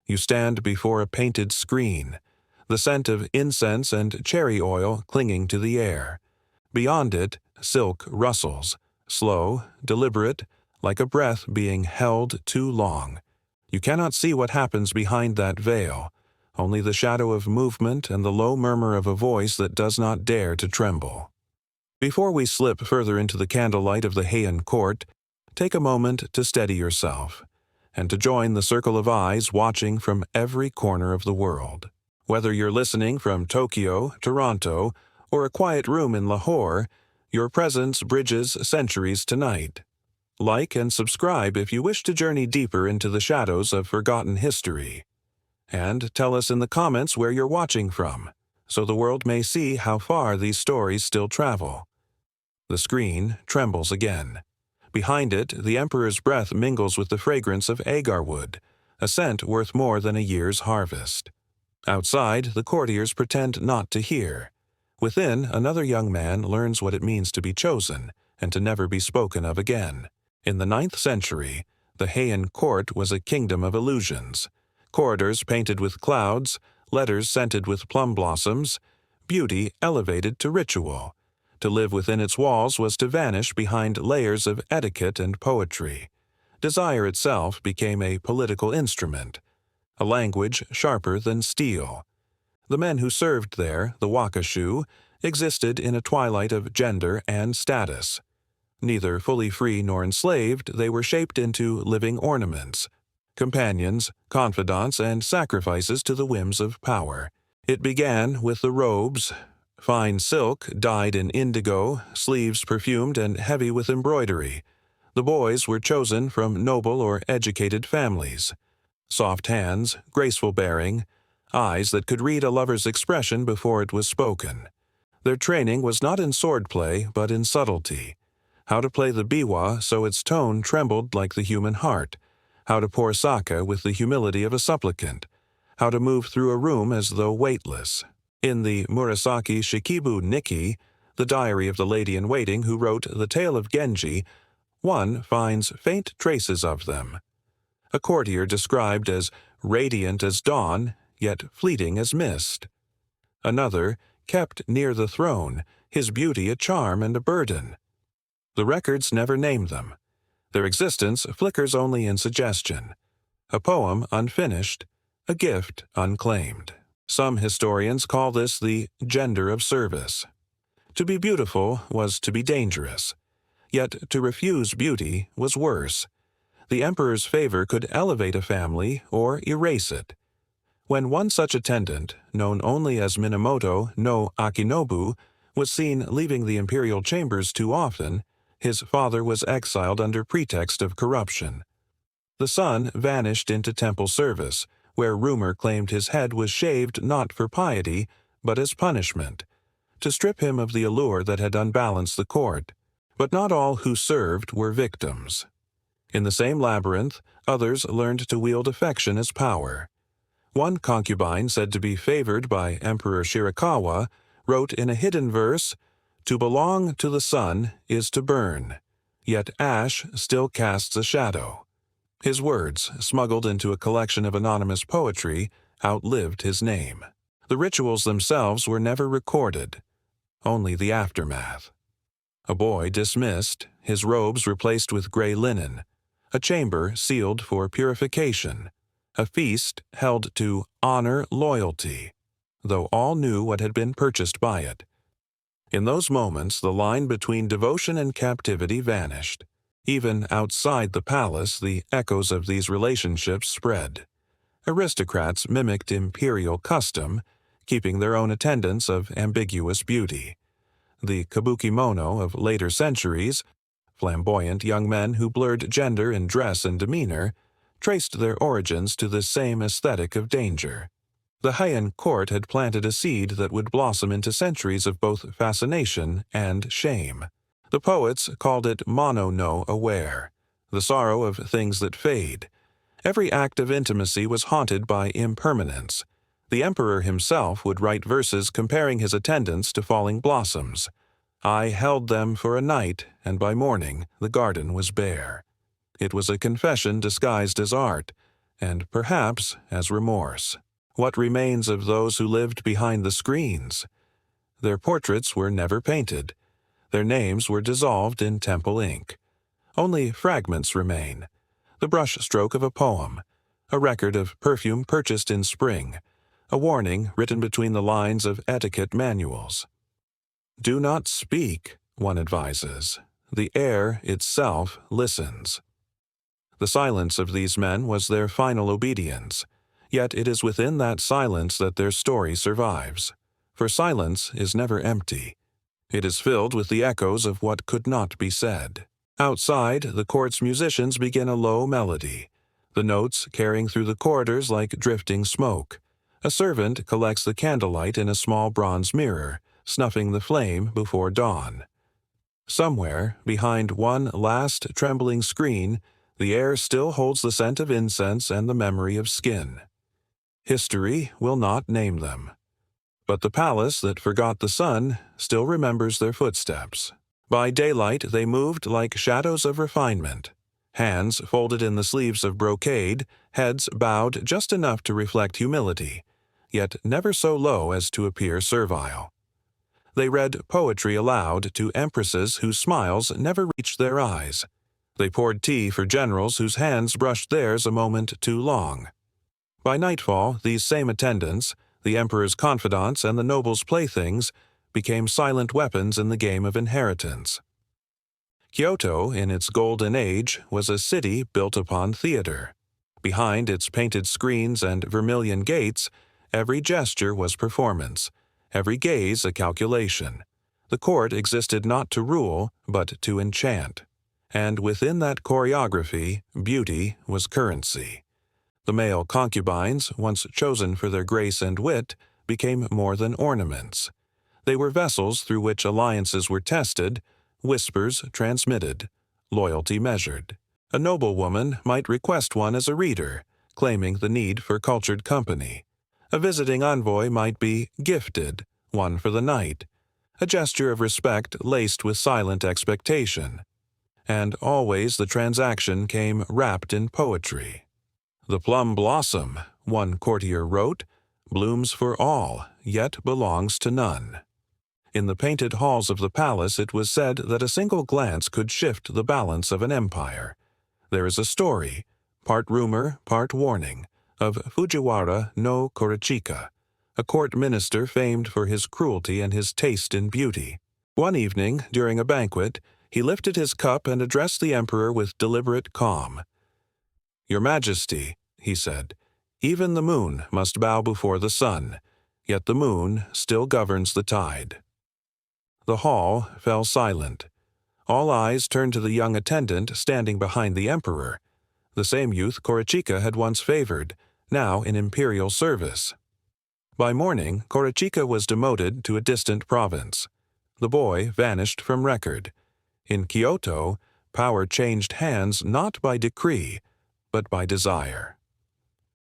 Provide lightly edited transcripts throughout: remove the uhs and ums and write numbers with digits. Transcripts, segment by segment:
You stand before a painted screen, the scent of incense and cherry oil clinging to the air. Beyond it, silk rustles, slow, deliberate, like a breath being held too long. You cannot see what happens behind that veil, only the shadow of movement and the low murmur of a voice that does not dare to tremble. Before we slip further into the candlelight of the Heian court, take a moment to steady yourself, and to join the circle of eyes watching from every corner of the world. Whether you're listening from Tokyo, Toronto, or a quiet room in Lahore, your presence bridges centuries tonight. Like and subscribe if you wish to journey deeper into the shadows of forgotten history. And tell us in the comments where you're watching from, so the world may see how far these stories still travel. The screen trembles again. Behind it, the Emperor's breath mingles with the fragrance of agar wood, a scent worth more than a year's harvest. Outside, the courtiers pretend not to hear. Within, another young man learns what it means to be chosen and to never be spoken of again. In the 9th century, the Heian court was a kingdom of illusions. Corridors painted with clouds, letters scented with plum blossoms, beauty elevated to ritual. To live within its walls was to vanish behind layers of etiquette and poetry. Desire itself became a political instrument, a language sharper than steel. The men who served there, the wakashu, existed in a twilight of gender and status. Neither fully free nor enslaved, they were shaped into living ornaments, companions, confidants, and sacrifices to the whims of power. It began with the robes, fine silk dyed in indigo, sleeves perfumed and heavy with embroidery. The boys were chosen from noble or educated families. Soft hands, graceful bearing, eyes that could read a lover's expression before it was spoken. Their training was not in swordplay, but in subtlety. How to play the biwa so its tone trembled like the human heart, how to pour sake with the humility of a supplicant, how to move through a room as though weightless. In the Murasaki Shikibu Nikki, the diary of the lady-in-waiting who wrote the tale of Genji, one finds faint traces of them. A courtier described as radiant as dawn, yet fleeting as mist. Another, kept near the throne, his beauty a charm and a burden. The records never name them. Their existence flickers only in suggestion. A poem unfinished, a gift unclaimed. Some historians call this the gender of service. To be beautiful was to be dangerous. Yet to refuse beauty was worse. The emperor's favor could elevate a family or erase it. When one such attendant, known only as Minamoto no Akinobu, was seen leaving the imperial chambers too often, his father was exiled under pretext of corruption. The son vanished into temple service, where rumor claimed his head was shaved not for piety, but as punishment, to strip him of the allure that had unbalanced the court. But not all who served were victims. In the same labyrinth, others learned to wield affection as power. One concubine, said to be favored by Emperor Shirakawa, wrote in a hidden verse, "To belong to the sun is to burn, yet ash still casts a shadow." His words, smuggled into a collection of anonymous poetry, outlived his name. The rituals themselves were never recorded, only the aftermath. A boy dismissed, his robes replaced with gray linen, a chamber sealed for purification, a feast held to honor loyalty, though all knew what had been purchased by it. In those moments, the line between devotion and captivity vanished. Even outside the palace, the echoes of these relationships spread. Aristocrats mimicked imperial custom, keeping their own attendants of ambiguous beauty. The kabukimono of later centuries, flamboyant young men who blurred gender in dress and demeanor, traced their origins to this same aesthetic of danger. The Heian court had planted a seed that would blossom into centuries of both fascination and shame. The poets called it mono no aware, the sorrow of things that fade. Every act of intimacy was haunted by impermanence. The emperor himself would write verses comparing his attendants to falling blossoms. I held them for a night, and by morning the garden was bare. It was a confession disguised as art, and perhaps as remorse. What remains of those who lived behind the screens? Their portraits were never painted. Their names were dissolved in temple ink. Only fragments remain: the brush-stroke of a poem, a record of perfume purchased in spring, a warning written between the lines of etiquette manuals. Do not speak, one advises. The air itself listens. The silence of these men was their final obedience, yet it is within that silence that their story survives. For silence is never empty. It is filled with the echoes of what could not be said. Outside, the court's musicians begin a low melody, the notes carrying through the corridors like drifting smoke. A servant collects the candlelight in a small bronze mirror, snuffing the flame before dawn. Somewhere, behind one last trembling screen, the air still holds the scent of incense and the memory of skin. History will not name them. But the palace that forgot the sun still remembers their footsteps. By daylight they moved like shadows of refinement, hands folded in the sleeves of brocade, heads bowed just enough to reflect humility, yet never so low as to appear servile. They read poetry aloud to empresses whose smiles never reached their eyes. They poured tea for generals whose hands brushed theirs a moment too long. By nightfall, these same attendants, the emperor's confidants and the nobles' playthings, became silent weapons in the game of inheritance. Kyoto, in its golden age, was a city built upon theater. Behind its painted screens and vermilion gates, every gesture was performance, every gaze a calculation. The court existed not to rule, but to enchant. And within that choreography, beauty was currency. The male concubines, once chosen for their grace and wit, became more than ornaments. They were vessels through which alliances were tested, whispers transmitted, loyalty measured. A noblewoman might request one as a reader, claiming the need for cultured company. A visiting envoy might be gifted, one for the night, a gesture of respect laced with silent expectation. And always the transaction came wrapped in poetry. The plum blossom, one courtier wrote, blooms for all, yet belongs to none. In the painted halls of the palace it was said that a single glance could shift the balance of an empire. There is a story, part rumor, part warning, of Fujiwara no Korochika, a court minister famed for his cruelty and his taste in beauty. One evening, during a banquet, he lifted his cup and addressed the emperor with deliberate calm. "Your Majesty," he said, "even the moon must bow before the sun, yet the moon still governs the tide." The hall fell silent. All eyes turned to the young attendant standing behind the emperor, the same youth Korochika had once favored, now in imperial service. By morning, Korochika was demoted to a distant province. The boy vanished from record. In Kyoto, power changed hands not by decree, but by desire.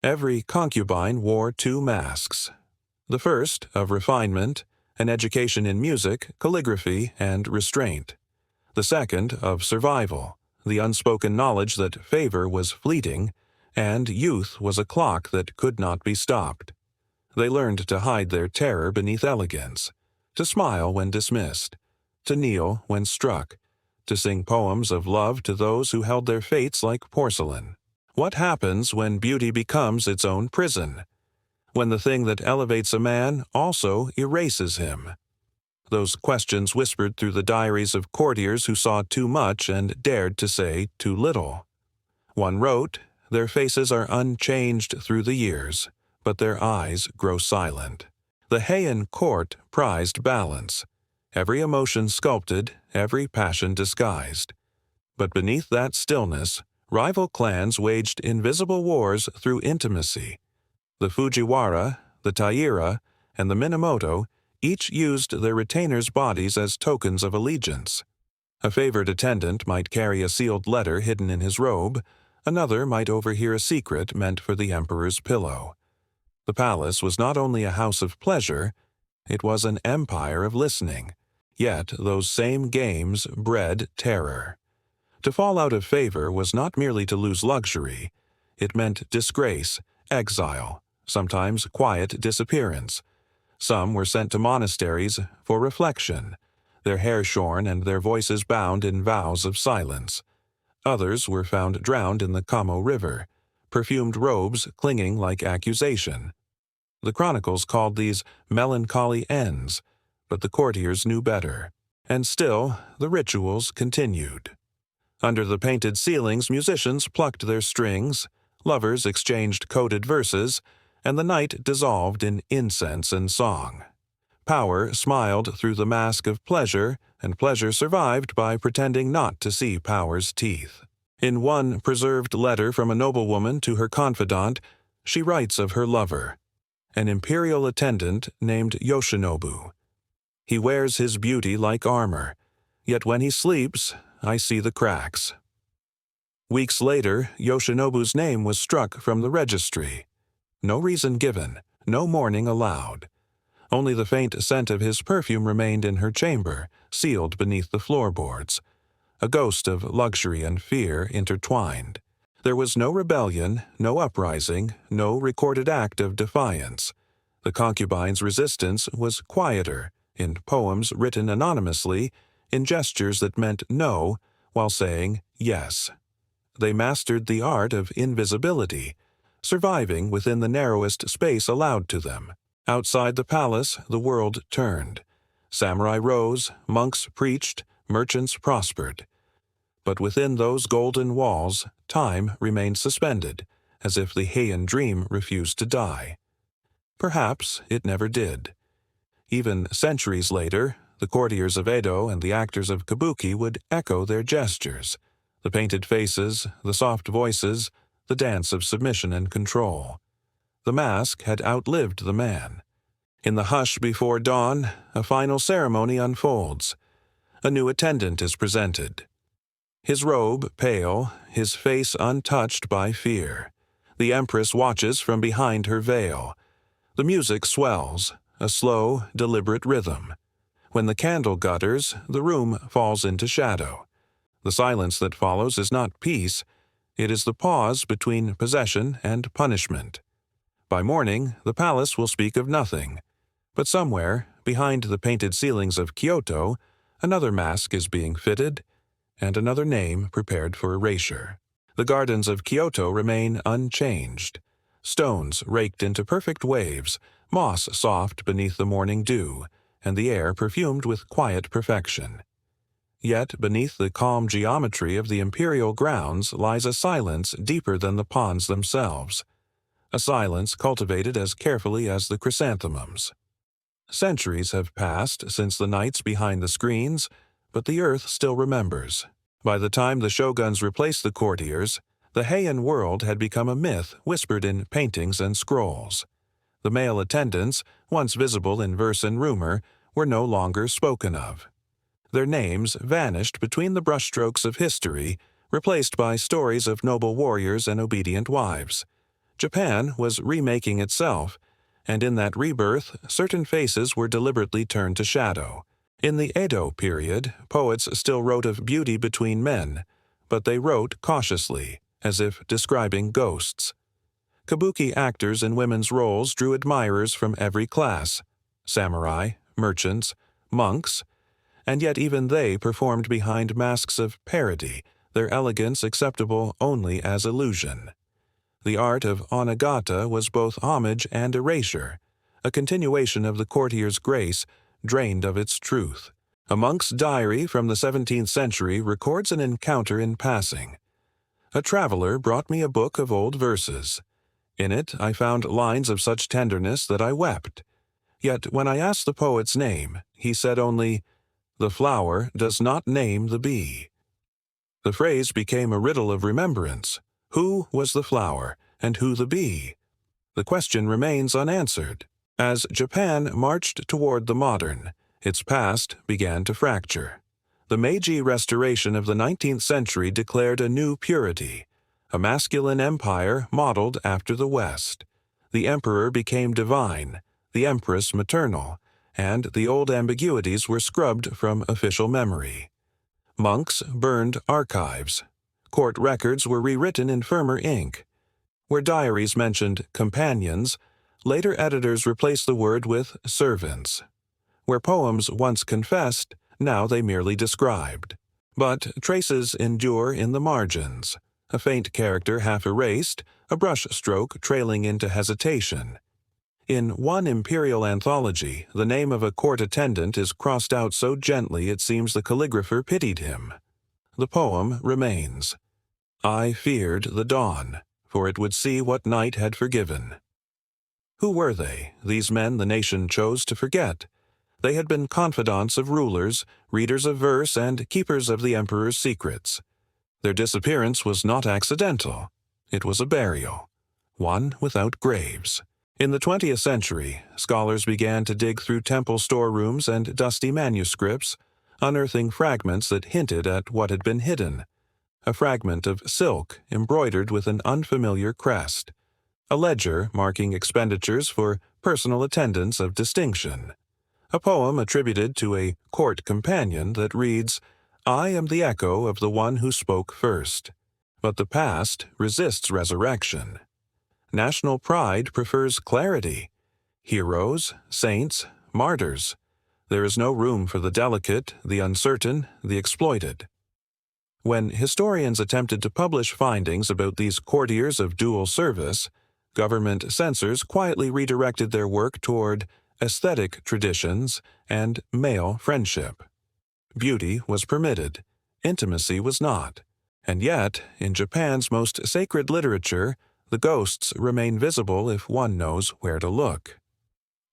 Every concubine wore two masks. The first, of refinement, an education in music, calligraphy, and restraint. The second, of survival, the unspoken knowledge that favor was fleeting, and youth was a clock that could not be stopped. They learned to hide their terror beneath elegance, to smile when dismissed, to kneel when struck, to sing poems of love to those who held their fates like porcelain. What happens when beauty becomes its own prison? When the thing that elevates a man also erases him? Those questions whispered through the diaries of courtiers who saw too much and dared to say too little. One wrote, "Their faces are unchanged through the years, but their eyes grow silent." The Heian court prized balance, every emotion sculpted, every passion disguised. But beneath that stillness, rival clans waged invisible wars through intimacy. The Fujiwara, the Taira, and the Minamoto each used their retainers' bodies as tokens of allegiance. A favored attendant might carry a sealed letter hidden in his robe, another might overhear a secret meant for the emperor's pillow. The palace was not only a house of pleasure, it was an empire of listening. Yet those same games bred terror. To fall out of favor was not merely to lose luxury, It meant disgrace, exile, sometimes quiet disappearance. Some were sent to monasteries for reflection, their hair shorn and their voices bound in vows of silence. Others were found drowned in the Kamo River, perfumed robes clinging like accusation. The chronicles called these melancholy ends, but the courtiers knew better. And still, the rituals continued. Under the painted ceilings, musicians plucked their strings, lovers exchanged coded verses, and the night dissolved in incense and song. Power smiled through the mask of pleasure, and pleasure survived by pretending not to see power's teeth. In one preserved letter from a noblewoman to her confidant, she writes of her lover, an imperial attendant named Yoshinobu. He wears his beauty like armor, yet when he sleeps, I see the cracks. Weeks later, Yoshinobu's name was struck from the registry. No reason given, no mourning allowed. Only the faint scent of his perfume remained in her chamber, sealed beneath the floorboards. A ghost of luxury and fear intertwined. There was no rebellion, no uprising, no recorded act of defiance. The concubine's resistance was quieter, in poems written anonymously, in gestures that meant no while saying yes. They mastered the art of invisibility, surviving within the narrowest space allowed to them. Outside the palace, the world turned. Samurai rose, monks preached, merchants prospered. But within those golden walls, time remained suspended, as if the Heian dream refused to die. Perhaps it never did. Even centuries later, the courtiers of Edo and the actors of kabuki would echo their gestures, the painted faces, the soft voices, the dance of submission and control. The mask had outlived the man. In the hush before dawn, a final ceremony unfolds. A new attendant is presented. His robe pale, his face untouched by fear. The empress watches from behind her veil. The music swells, a slow, deliberate rhythm. When the candle gutters, the room falls into shadow. The silence that follows is not peace, it is the pause between possession and punishment. By morning, the palace will speak of nothing. But somewhere, behind the painted ceilings of Kyoto, another mask is being fitted, and another name prepared for erasure. The gardens of Kyoto remain unchanged. Stones raked into perfect waves, moss soft beneath the morning dew, and the air perfumed with quiet perfection. Yet beneath the calm geometry of the imperial grounds lies a silence deeper than the ponds themselves, a silence cultivated as carefully as the chrysanthemums. Centuries have passed since the nights behind the screens, but the earth still remembers. By the time the shoguns replaced the courtiers, the Heian world had become a myth whispered in paintings and scrolls. The male attendants, once visible in verse and rumor, were no longer spoken of. Their names vanished between the brushstrokes of history, replaced by stories of noble warriors and obedient wives. Japan was remaking itself, and in that rebirth, certain faces were deliberately turned to shadow. In the Edo period, poets still wrote of beauty between men, but they wrote cautiously, as if describing ghosts. Kabuki actors in women's roles drew admirers from every class, samurai, merchants, monks, and yet even they performed behind masks of parody, their elegance acceptable only as illusion. The art of onagata was both homage and erasure, a continuation of the courtier's grace, drained of its truth. A monk's diary from the 17th century records an encounter in passing. A traveler brought me a book of old verses. In it I found lines of such tenderness that I wept. Yet when I asked the poet's name, he said only, "The flower does not name the bee." The phrase became a riddle of remembrance. Who was the flower, and who the bee? The question remains unanswered. As Japan marched toward the modern, its past began to fracture. The Meiji Restoration of the 19th century declared a new purity, a masculine empire modeled after the West. The emperor became divine, the empress maternal, and the old ambiguities were scrubbed from official memory. Monks burned archives. Court records were rewritten in firmer ink. Where diaries mentioned companions, later editors replaced the word with servants. Where poems once confessed, now they merely described. But traces endure in the margins, a faint character half erased, a brush-stroke trailing into hesitation. In one imperial anthology, the name of a court attendant is crossed out so gently it seems the calligrapher pitied him. The poem remains. I feared the dawn, for it would see what night had forgiven. Who were they, these men the nation chose to forget? They had been confidants of rulers, readers of verse, and keepers of the emperor's secrets. Their disappearance was not accidental. It was a burial, one without graves. In the 20th century, scholars began to dig through temple storerooms and dusty manuscripts, unearthing fragments that hinted at what had been hidden. A fragment of silk embroidered with an unfamiliar crest. A ledger marking expenditures for personal attendance of distinction. A poem attributed to a court companion that reads, I am the echo of the one who spoke first. But the past resists resurrection. National pride prefers clarity. Heroes, saints, martyrs. There is no room for the delicate, the uncertain, the exploited. When historians attempted to publish findings about these courtiers of dual service, government censors quietly redirected their work toward aesthetic traditions and male friendship. Beauty was permitted, intimacy was not. And yet, in Japan's most sacred literature, the ghosts remain visible if one knows where to look.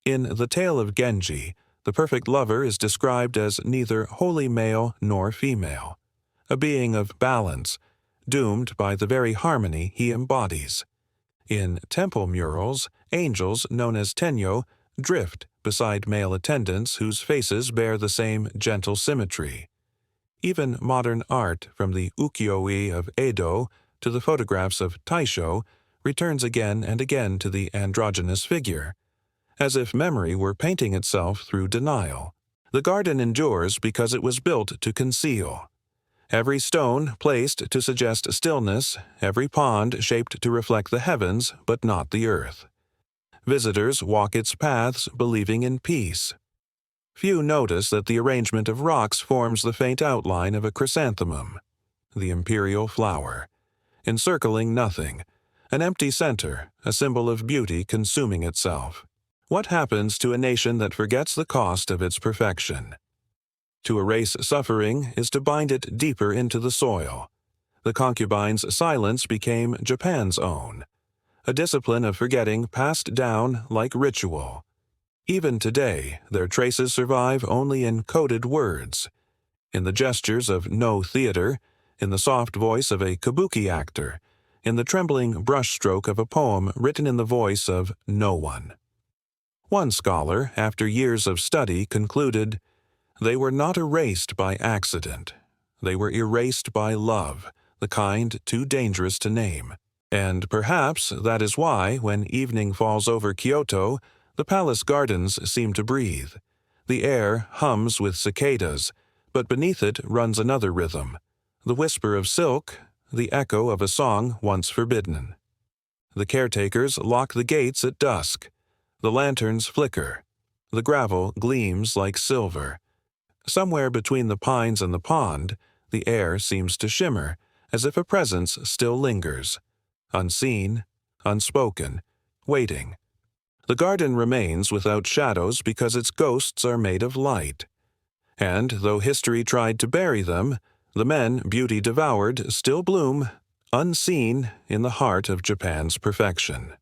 In The Tale of Genji, the perfect lover is described as neither wholly male nor female, a being of balance, doomed by the very harmony he embodies. In temple murals, angels known as tenyo drift beside male attendants whose faces bear the same gentle symmetry. Even modern art, from the ukiyo-e of Edo to the photographs of Taisho, returns again and again to the androgynous figure, as if memory were painting itself through denial. The garden endures because it was built to conceal. Every stone placed to suggest stillness, every pond shaped to reflect the heavens but not the earth. Visitors walk its paths believing in peace. Few notice that the arrangement of rocks forms the faint outline of a chrysanthemum, the imperial flower, encircling nothing, an empty center, a symbol of beauty consuming itself. What happens to a nation that forgets the cost of its perfection? To erase suffering is to bind it deeper into the soil. The concubine's silence became Japan's own, a discipline of forgetting passed down like ritual. Even today, their traces survive only in coded words, in the gestures of no theater, in the soft voice of a kabuki actor, in the trembling brushstroke of a poem written in the voice of no one. One scholar, after years of study, concluded, they were not erased by accident. They were erased by love, the kind too dangerous to name. And perhaps that is why, when evening falls over Kyoto, the palace gardens seem to breathe. The air hums with cicadas, but beneath it runs another rhythm, the whisper of silk, the echo of a song once forbidden. The caretakers lock the gates at dusk. The lanterns flicker. The gravel gleams like silver. Somewhere between the pines and the pond, the air seems to shimmer, as if a presence still lingers, unseen, unspoken, waiting. The garden remains without shadows because its ghosts are made of light. And though history tried to bury them, the men beauty devoured still bloom, unseen in the heart of Japan's perfection.